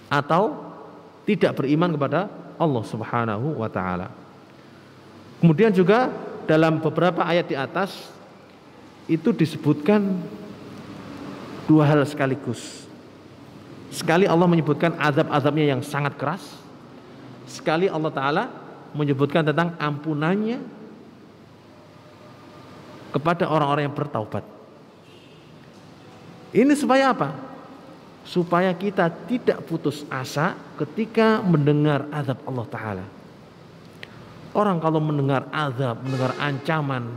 atau tidak beriman kepada Allah Subhanahu wa taala. Kemudian juga dalam beberapa ayat di atas itu disebutkan dua hal sekaligus. Sekali Allah menyebutkan azab-azabnya yang sangat keras, sekali Allah taala menyebutkan tentang ampunannya kepada orang-orang yang bertaubat. Ini supaya apa? Supaya kita tidak putus asa ketika mendengar azab Allah taala. Orang kalau mendengar azab, mendengar ancaman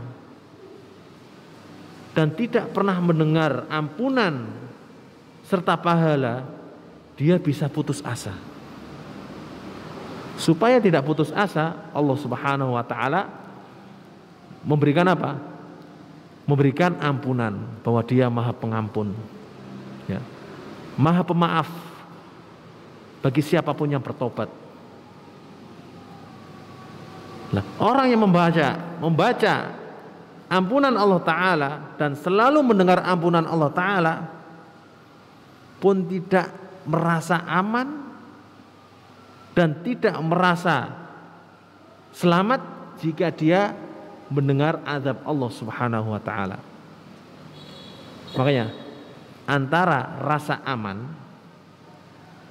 dan tidak pernah mendengar ampunan serta pahala, dia bisa putus asa. Supaya tidak putus asa, Allah Subhanahu wa taala memberikan apa? Memberikan ampunan, bahwa Dia Maha Pengampun, ya, Maha Pemaaf bagi siapapun yang bertobat. Nah, orang yang membaca ampunan Allah Ta'ala dan selalu mendengar ampunan Allah Ta'ala pun tidak merasa aman dan tidak merasa selamat jika dia mendengar azab Allah Subhanahu wa taala. Makanya antara rasa aman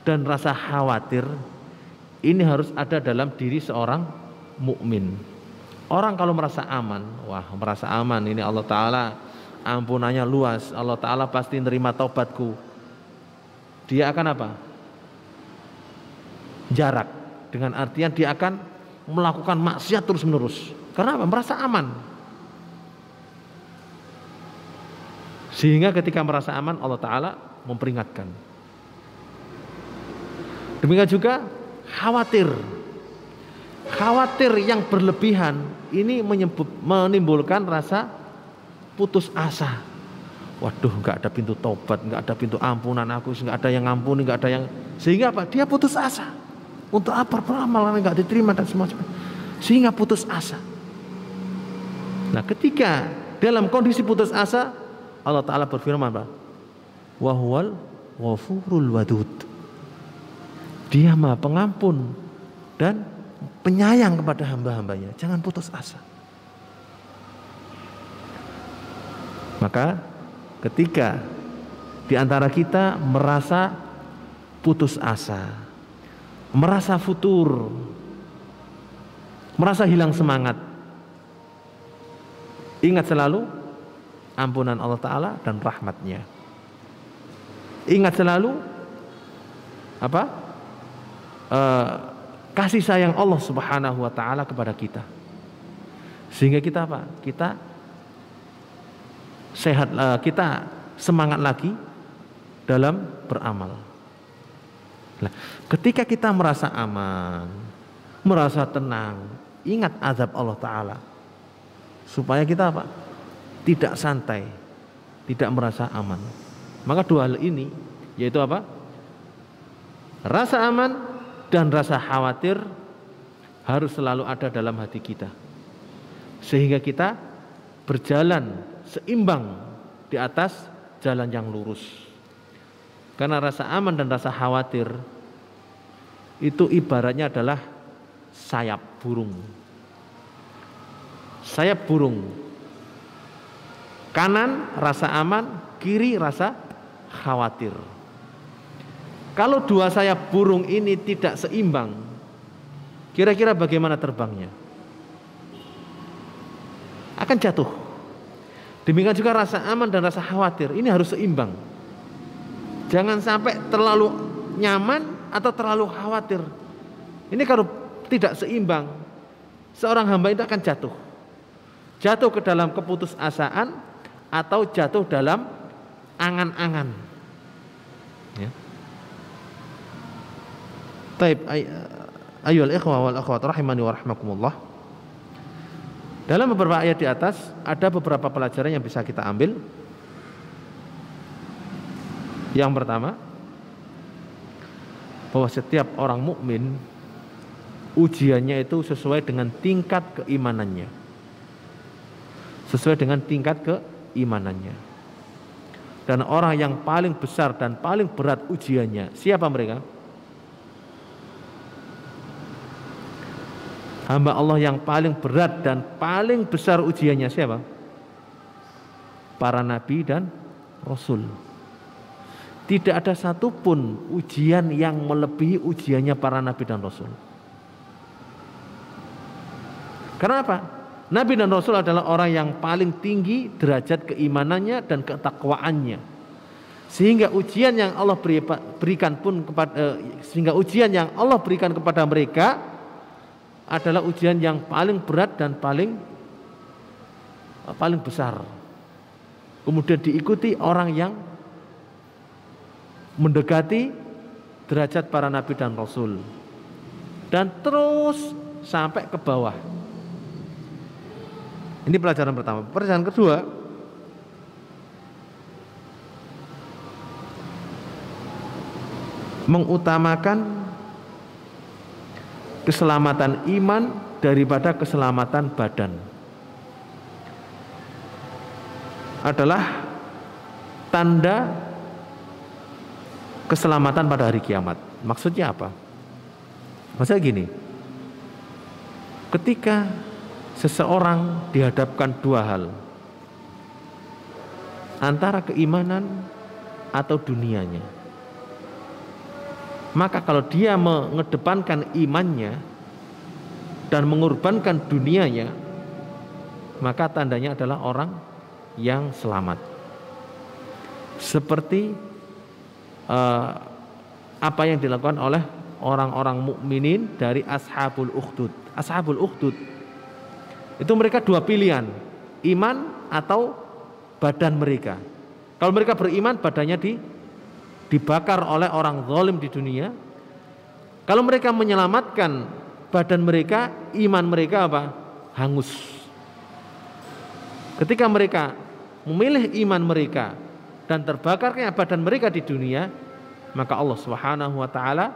dan rasa khawatir ini harus ada dalam diri seorang mukmin. Orang kalau merasa aman, wah merasa aman, ini Allah taala ampunannya luas, Allah taala pasti nerima taubatku. Dia akan apa? Jarak, dengan artian dia akan melakukan maksiat terus-menerus. Karena apa? Merasa aman. Sehingga ketika merasa aman, Allah Ta'ala memperingatkan. Demikian juga khawatir. Khawatir yang berlebihan ini menimbulkan rasa putus asa. Waduh, nggak ada pintu tobat, nggak ada pintu ampunan aku, nggak ada yang ngampuni, nggak ada yang, sehingga apa? Dia putus asa. Untuk apa peramalan nggak diterima dan semacamnya. Sehingga putus asa. Nah, ketika dalam kondisi putus asa, Allah Ta'ala berfirman apa? Wa huwal ghafurul wadud. Dia Maha Pengampun dan penyayang kepada hamba-hambanya. Jangan putus asa. Maka ketika di antara kita merasa putus asa, merasa futur, merasa hilang semangat, ingat selalu ampunan Allah Ta'ala dan rahmatnya. Ingat selalu apa? Kasih sayang Allah Subhanahu wa Ta'ala kepada kita. Sehingga kita apa? Kita sehat, kita semangat lagi dalam beramal. Nah, ketika kita merasa aman, merasa tenang, ingat azab Allah Ta'ala. Supaya kita apa? Tidak santai, tidak merasa aman. Maka dua hal ini, yaitu apa? Rasa aman dan rasa khawatir, harus selalu ada dalam hati kita, sehingga kita berjalan seimbang di atas jalan yang lurus. Karena rasa aman dan rasa khawatir itu ibaratnya adalah sayap burung. Sayap burung, kanan rasa aman, kiri rasa khawatir. Kalau dua sayap burung ini tidak seimbang, kira-kira bagaimana terbangnya? Akan jatuh. Demikian juga rasa aman dan rasa khawatir, ini harus seimbang. Jangan sampai terlalu nyaman atau terlalu khawatir. Ini kalau tidak seimbang, seorang hamba itu akan jatuh. Jatuh ke dalam keputusasaan atau jatuh dalam angan-angan. Ya. Taib ayyuhal ikhwah wal akhwat rahimani wa rahmakumullah. Dalam beberapa ayat di atas ada beberapa pelajaran yang bisa kita ambil. Yang pertama, bahwa setiap orang mukmin ujiannya itu sesuai dengan tingkat keimanannya. Sesuai dengan tingkat keimanannya. Dan orang yang paling besar dan paling berat ujiannya, siapa mereka? Hamba Allah yang paling berat dan paling besar ujiannya siapa? Para nabi dan rasul. Tidak ada satupun ujian yang melebihi ujiannya para nabi dan rasul. Karena apa? Nabi dan Rasul adalah orang yang paling tinggi derajat keimanannya dan ketakwaannya. Sehingga ujian yang Allah berikan kepada mereka adalah ujian yang paling berat dan paling besar. Kemudian diikuti orang yang mendekati derajat para nabi dan rasul. Dan terus sampai ke bawah. Ini pelajaran pertama. Pelajaran kedua, mengutamakan keselamatan iman daripada keselamatan badan adalah tanda keselamatan pada hari kiamat. Maksudnya apa? Maksudnya gini, ketika seseorang dihadapkan dua hal, antara keimanan atau dunianya, maka kalau dia mengedepankan imannya dan mengorbankan dunianya, maka tandanya adalah orang yang selamat. Seperti apa yang dilakukan oleh orang-orang mukminin dari Ashabul Ukhdud. Ashabul Ukhdud itu mereka dua pilihan, iman atau badan mereka. Kalau mereka beriman, badannya dibakar oleh orang zalim di dunia. Kalau mereka menyelamatkan badan mereka, iman mereka apa? Hangus. Ketika mereka memilih iman mereka dan terbakarnya badan mereka di dunia, maka Allah Subhanahu wa taala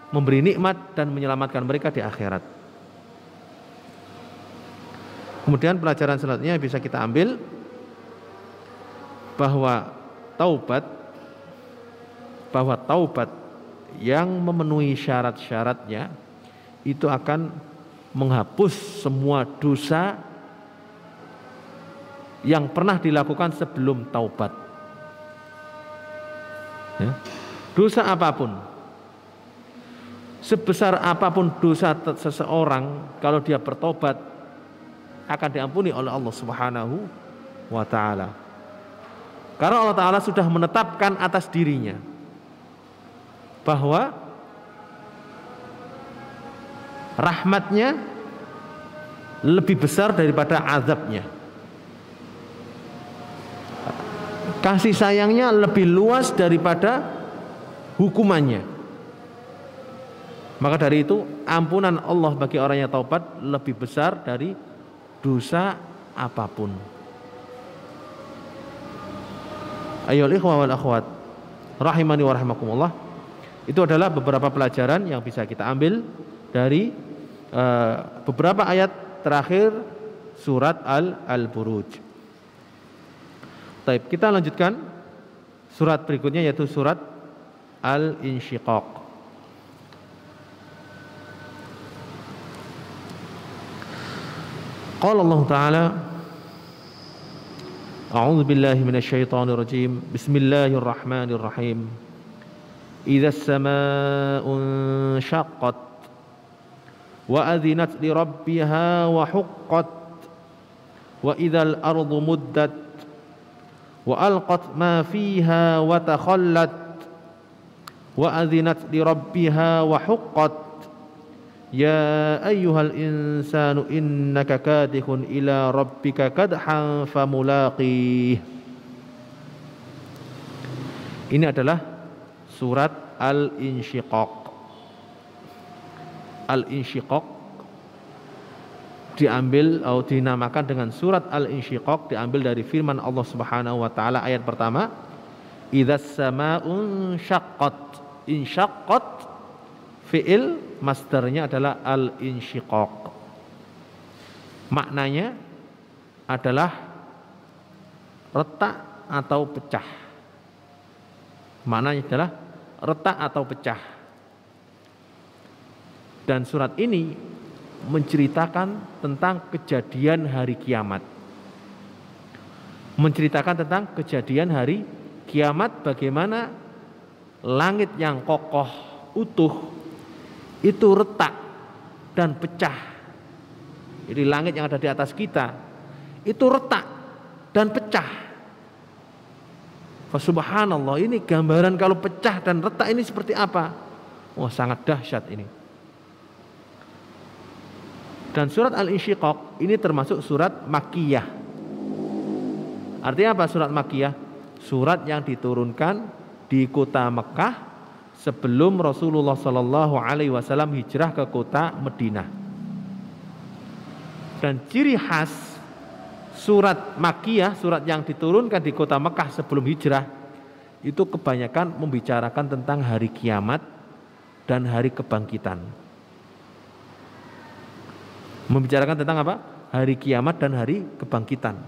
memberi nikmat dan menyelamatkan mereka di akhirat. Kemudian pelajaran selanjutnya bisa kita ambil bahwa taubat yang memenuhi syarat-syaratnya itu akan menghapus semua dosa yang pernah dilakukan sebelum taubat. Ya. Dosa apapun, sebesar apapun dosa seseorang, kalau dia bertobat akan diampuni oleh Allah Subhanahu wa taala. Karena Allah taala sudah menetapkan atas dirinya bahwa rahmatnya lebih besar daripada azabnya. Kasih sayangnya lebih luas daripada hukumannya. Maka dari itu ampunan Allah bagi orang yang taubat lebih besar dari dosa apapun. Ayyuhal ikhwah wal akhwat rahimani wa rahimakumullah. Itu adalah beberapa pelajaran yang bisa kita ambil dari beberapa ayat terakhir surat Al-Buruj. Baik, kita lanjutkan surat berikutnya yaitu surat Al-Insyiqaq. Qala Allah Ta'ala A'udzu billahi minasyaitonir rajim. Bismillahirrahmanirrahim. Idza as-samaa'u inshaqqat wa adzinat li rabbiha wa huqqat wa idzal ardu muddat wa alqat ma fiha wa takhallat wa adzinat li rabbiha wa huqqat ya ayyuhal insanu innaka kadihun ila rabbika kadhan famulaqih. Ini adalah surat Al-Insyiqaq. Al-Insyiqaq diambil atau dinamakan dengan surat Al-Insyiqaq diambil dari firman Allah Subhanahu wa taala ayat pertama, idzas samaa'u syaqqat. Insyaqqat fi'il masdarnya adalah al-insyiqaq. Maknanya adalah retak atau pecah. Maknanya adalah retak atau pecah. Dan surat ini menceritakan tentang kejadian hari kiamat. Menceritakan tentang kejadian hari kiamat, bagaimana langit yang kokoh, utuh itu retak dan pecah. Jadi langit yang ada di atas kita itu retak dan pecah. Subhanallah, ini gambaran kalau pecah dan retak ini seperti apa? Wah, sangat dahsyat ini. Dan surat Al-Insyiqaq ini termasuk surat Makkiyah. Artinya apa surat Makkiyah? Surat yang diturunkan di kota Mekah sebelum Rasulullah Sallallahu Alaihi Wasallam hijrah ke kota Madinah. Dan ciri khas surat Makkiyah, surat yang diturunkan di kota Mekah sebelum hijrah, itu kebanyakan membicarakan tentang hari kiamat dan hari kebangkitan. Membicarakan tentang apa? Hari kiamat dan hari kebangkitan.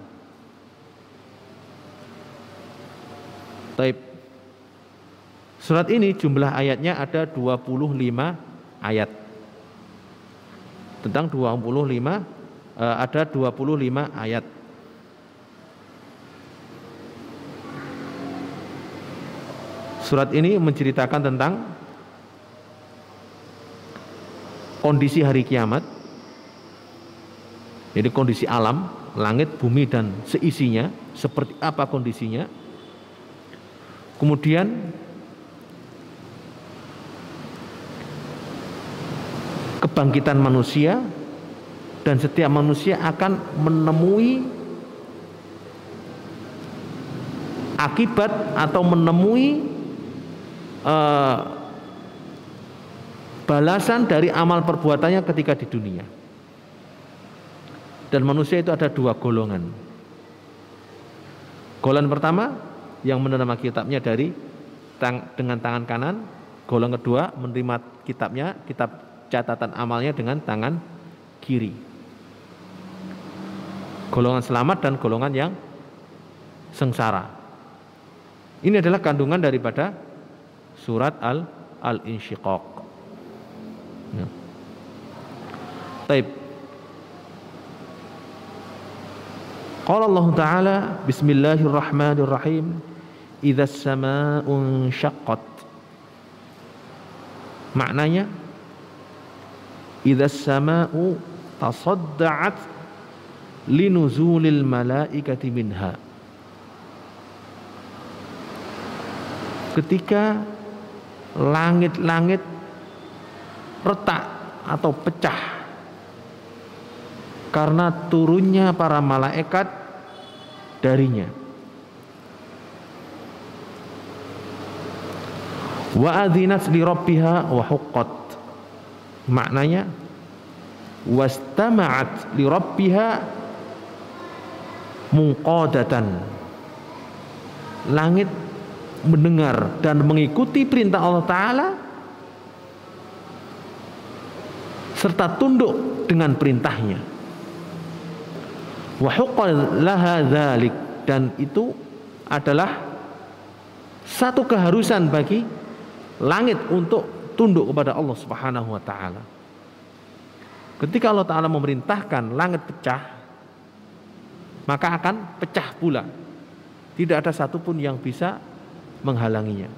Taib. Surat ini jumlah ayatnya ada 25 ayat. Tentang 25 ada 25 ayat. Surat ini menceritakan tentang kondisi hari kiamat. Jadi kondisi alam, langit, bumi dan seisinya, seperti apa kondisinya. Kemudian kebangkitan manusia, dan setiap manusia akan menemui akibat atau menemui balasan dari amal perbuatannya ketika di dunia. Dan manusia itu ada dua golongan. Golongan pertama yang menerima kitabnya dengan tangan kanan, golongan kedua menerima kitabnya, kitab catatan amalnya dengan tangan kiri. Golongan selamat dan golongan yang sengsara. Ini adalah kandungan daripada surat Al-Insyiqaq. Ya. Taib. Qala Allah Ta'ala Bismillahirrahmanirrahim. Idzas samaa'u syaqqat. Maknanya idzas samaa'u tasadda'at linuzulil malaikati minha. Ketika langit-langit retak atau pecah karena turunnya para malaikat darinya. Wa adzinat li rabbiha wa huqqat. Maknanya wastama'at li rabbiha munqadatan. Langit mendengar dan mengikuti perintah Allah Ta'ala serta tunduk dengan perintahnya. Wa huqqal laha dzalik, dan itu adalah satu keharusan bagi langit untuk tunduk kepada Allah Subhanahu wa taala. Ketika Allah taala memerintahkan langit pecah, maka akan pecah pula. Tidak ada satupun yang bisa menghalanginya.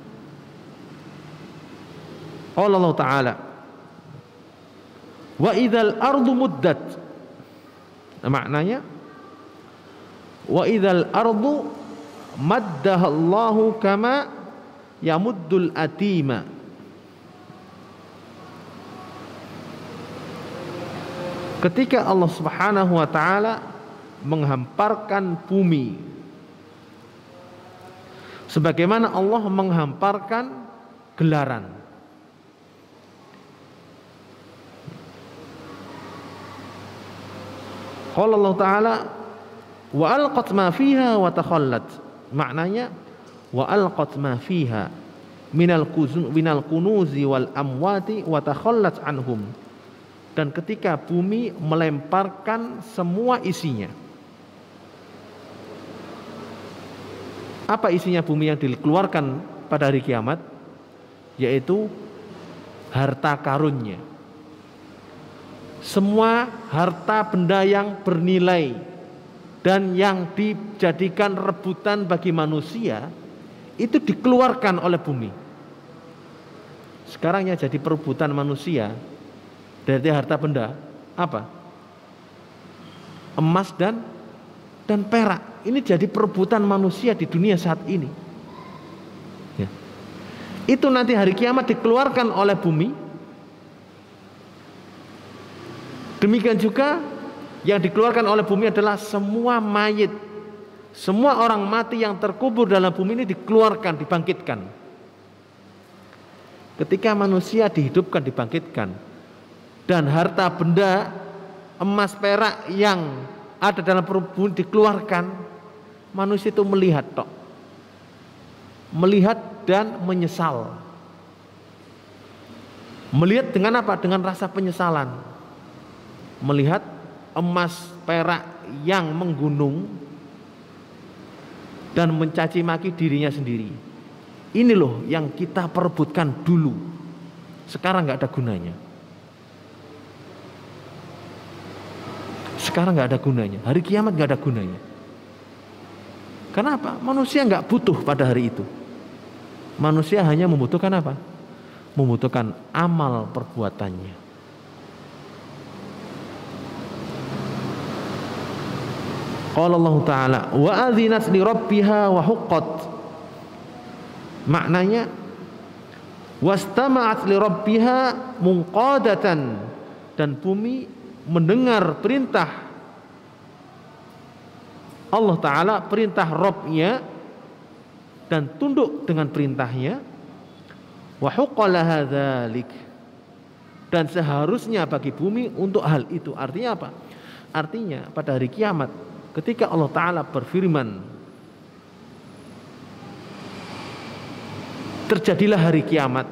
Allah taala, wa idzal ardu muddat. Maknanya wa idzal ardu maddahallahu kama yamuddul atima. Ketika Allah Subhanahu wa taala menghamparkan bumi sebagaimana Allah menghamparkan gelaran. Qala Allah taala wa alqat ma fiha wa takhallat. Maknanya wa alqat ma fiha minal kunuzi wal amwati wa takhallat anhum. Dan ketika bumi melemparkan semua isinya. Apa isinya bumi yang dikeluarkan pada hari kiamat? Yaitu harta karunnya. Semua harta benda yang bernilai dan yang dijadikan rebutan bagi manusia itu dikeluarkan oleh bumi. Sekarang yang jadi perebutan manusia dari harta benda apa? Emas dan perak. Ini jadi perebutan manusia di dunia saat ini. Ya. Itu nanti hari kiamat dikeluarkan oleh bumi. Demikian juga yang dikeluarkan oleh bumi adalah semua mayit, semua orang mati yang terkubur dalam bumi ini dikeluarkan, dibangkitkan. Ketika manusia dihidupkan, dibangkitkan, dan harta benda emas perak yang ada dalam bumi dikeluarkan, manusia itu melihat tok, melihat dan menyesal. Melihat dengan apa? Dengan rasa penyesalan. Melihat emas perak yang menggunung dan mencaci maki dirinya sendiri. Ini loh yang kita perebutkan dulu, sekarang nggak ada gunanya. Sekarang nggak ada gunanya. Hari kiamat nggak ada gunanya. Kenapa? Manusia nggak butuh pada hari itu. Manusia hanya membutuhkan apa? Membutuhkan amal perbuatannya. Qala Allah Ta'ala wa adzinat li rabbiha wa huqqat. Maknanya wastama'at li rabbiha munqadatan, dan bumi mendengar perintah Allah Ta'ala, perintah Rabb-nya, dan tunduk dengan perintahnya. Wa huqqalaha dzalik, dan seharusnya bagi bumi untuk hal itu. Artinya apa? Artinya pada hari kiamat ketika Allah Ta'ala berfirman, terjadilah hari kiamat,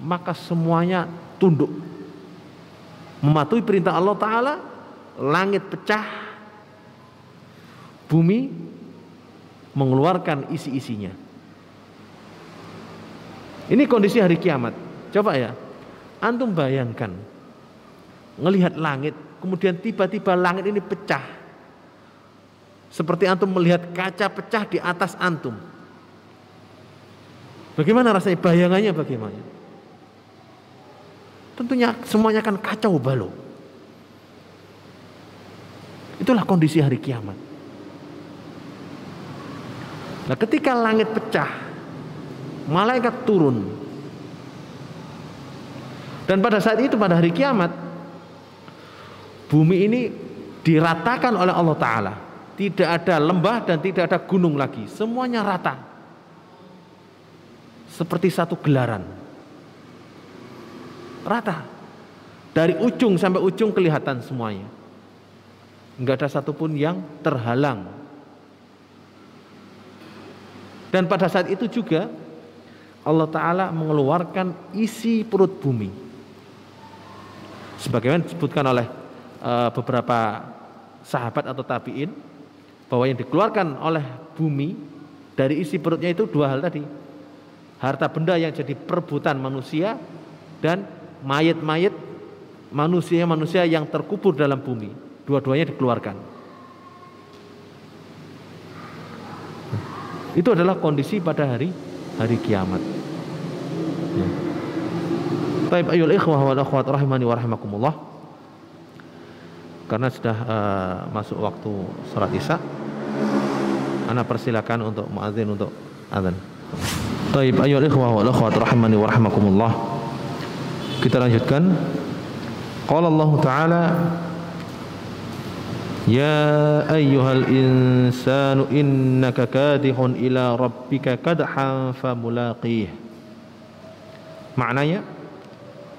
maka semuanya tunduk, mematuhi perintah Allah Ta'ala. Langit pecah, bumi mengeluarkan isi-isinya. Ini kondisi hari kiamat. Coba ya, antum bayangkan, ngelihat langit, kemudian tiba-tiba langit ini pecah. Seperti antum melihat kaca pecah di atas antum. Bagaimana rasanya? Bayangannya bagaimana? Tentunya semuanya akan kacau balau. Itulah kondisi hari kiamat. Nah, ketika langit pecah, malaikat turun. Dan pada saat itu, pada hari kiamat, bumi ini diratakan oleh Allah Ta'ala. Tidak ada lembah dan tidak ada gunung lagi. Semuanya rata. Seperti satu gelaran. Rata. Dari ujung sampai ujung kelihatan semuanya. Enggak ada satupun yang terhalang. Dan pada saat itu juga Allah Ta'ala mengeluarkan isi perut bumi. Sebagaimana disebutkan oleh beberapa sahabat atau tabi'in, bahwa yang dikeluarkan oleh bumi dari isi perutnya itu dua hal tadi. Harta benda yang jadi perebutan manusia dan mayat-mayat manusia yang terkubur dalam bumi. Dua-duanya dikeluarkan. Itu adalah kondisi pada hari kiamat. Ya. Baik, ayyuhal ikhwah wal akhwat rahimani wa rahimakumullah. Karena sudah masuk waktu salat Isya, ana persilakan untuk muadzin untuk azan. Baik, ayyuhal ikhwah wal akhwat rahimani wa rahimakumullah. Kita lanjutkan. Qala Allah Ta'ala, ya ayyuhal insanu innaka kadihun ila rabbika kadhan famulaqih. Maknanya,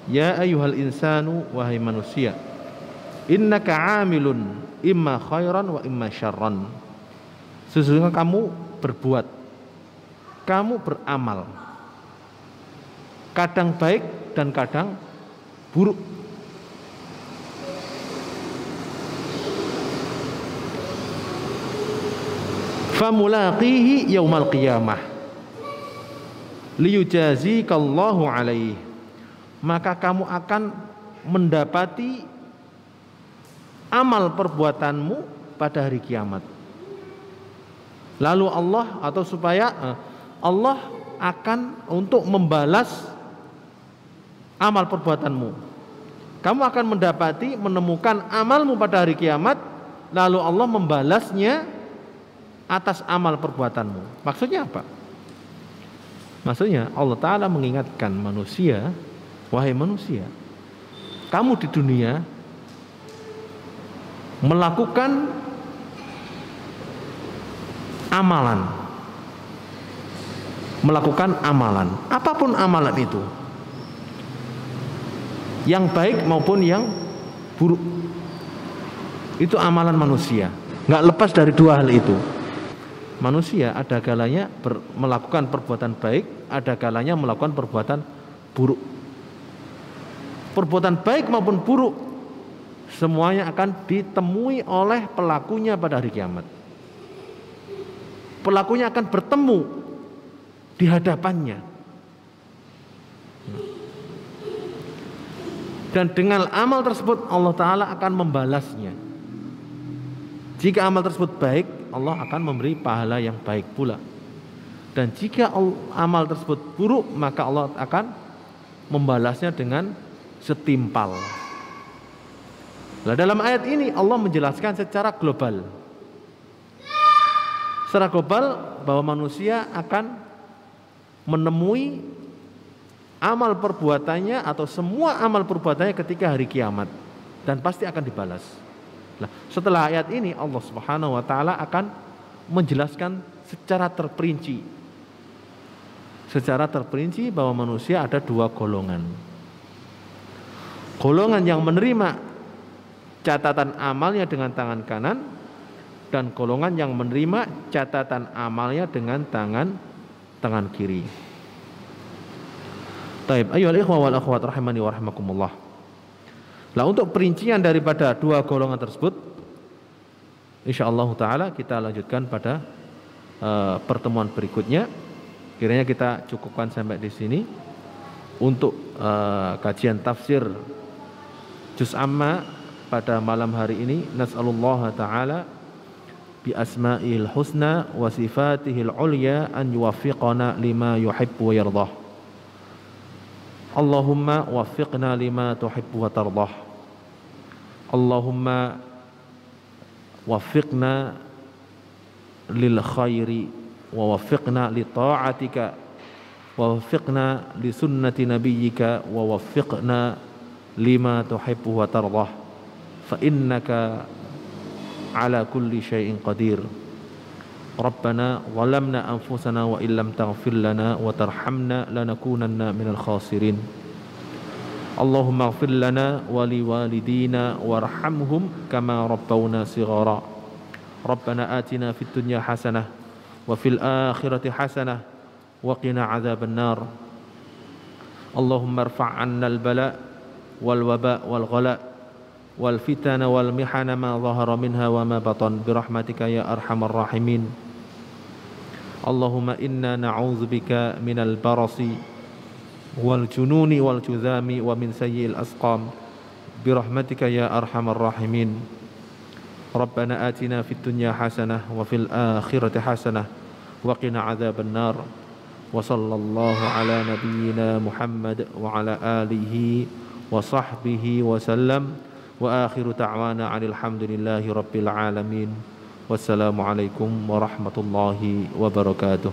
ya ayyuhal insanu, wahai manusia, innaka amilun imma khairan wa imma syarran. Sesungguhnya kamu berbuat, kamu beramal, kadang baik dan kadang buruk. Famulaqihi yaumal qiyamah liyujazikallahu alaihi. Maka kamu akan mendapati amal perbuatanmu pada hari kiamat. Lalu Allah, atau supaya Allah akan untuk membalas amal perbuatanmu. Kamu akan mendapati, menemukan amalmu pada hari kiamat, lalu Allah membalasnya atas amal perbuatanmu. Maksudnya apa? Maksudnya Allah Ta'ala mengingatkan manusia, wahai manusia, kamu di dunia melakukan amalan, apapun amalan itu, yang baik maupun yang buruk, itu amalan manusia. Nggak lepas dari dua hal itu. Manusia ada kalanya melakukan perbuatan baik, ada kalanya melakukan perbuatan buruk. Perbuatan baik maupun buruk semuanya akan ditemui oleh pelakunya pada hari kiamat. Pelakunya akan bertemu di hadapannya. Dan dengan amal tersebut Allah Ta'ala akan membalasnya. Jika amal tersebut baik, Allah akan memberi pahala yang baik pula. Dan jika amal tersebut buruk, maka Allah akan membalasnya dengan setimpal. Nah, dalam ayat ini Allah menjelaskan secara global. Secara global bahwa manusia akan menemui amal perbuatannya atau semua amal perbuatannya ketika hari kiamat, dan pasti akan dibalas. Nah, setelah ayat ini Allah Subhanahu wa Ta'ala akan menjelaskan secara terperinci bahwa manusia ada dua golongan. Golongan yang menerima catatan amalnya dengan tangan kanan, dan golongan yang menerima catatan amalnya dengan tangan kiri. Taib, ayyuhal ikhwah wal akhwat rahimani wa rahimakumullah. Nah, untuk perincian daripada dua golongan tersebut, insyaallah taala kita lanjutkan pada pertemuan berikutnya. Kiranya kita cukupkan sampai di sini untuk kajian tafsir juz amma pada malam hari ini. Nas'alullah taala bi asma'il husna wa sifatihil ulya an yuwaffiqana lima yuhibbu wa yardah. Allahumma waffiqna lima tuhibbu wa tardah. Allahumma waffiqna lil khairi wa waffiqna li ta'atika wa waffiqna li sunnati nabiyyika wa waffiqna lima tuhibbu wa tardah. Fa innaka ala kulli syai'in qadir. Rabbana zalamna anfusana wa illam taghfir lana wa tarhamna lanakunanna minal khasirin. Allahumma ighfir lana wa liwalidina warhamhum kama rabbawna shighara. Rabbana atina fid dunya hasanah wa fil akhirati hasanah wa qina adzaban nar. Allahumma irfa' 'anna al-bala والوباء والغلاء والفتن والمحن ما ظهر منها وما بطن برحمتك يا أرحم الراحمين. اللهم إنا نعوذ بك من البرص والجنون والجذام ومن سيء الأسقام برحمتك يا أرحم الراحمين. ربنا آتنا في الدنيا حسنة وفي الآخرة حسنة وقنا عذاب النار. وصلى الله على نبينا محمد وعلى آله وصحبه وسلم وآخر دعوانا عن الحمد لله رب العالمين. والسلام عليكم ورحمة الله وبركاته.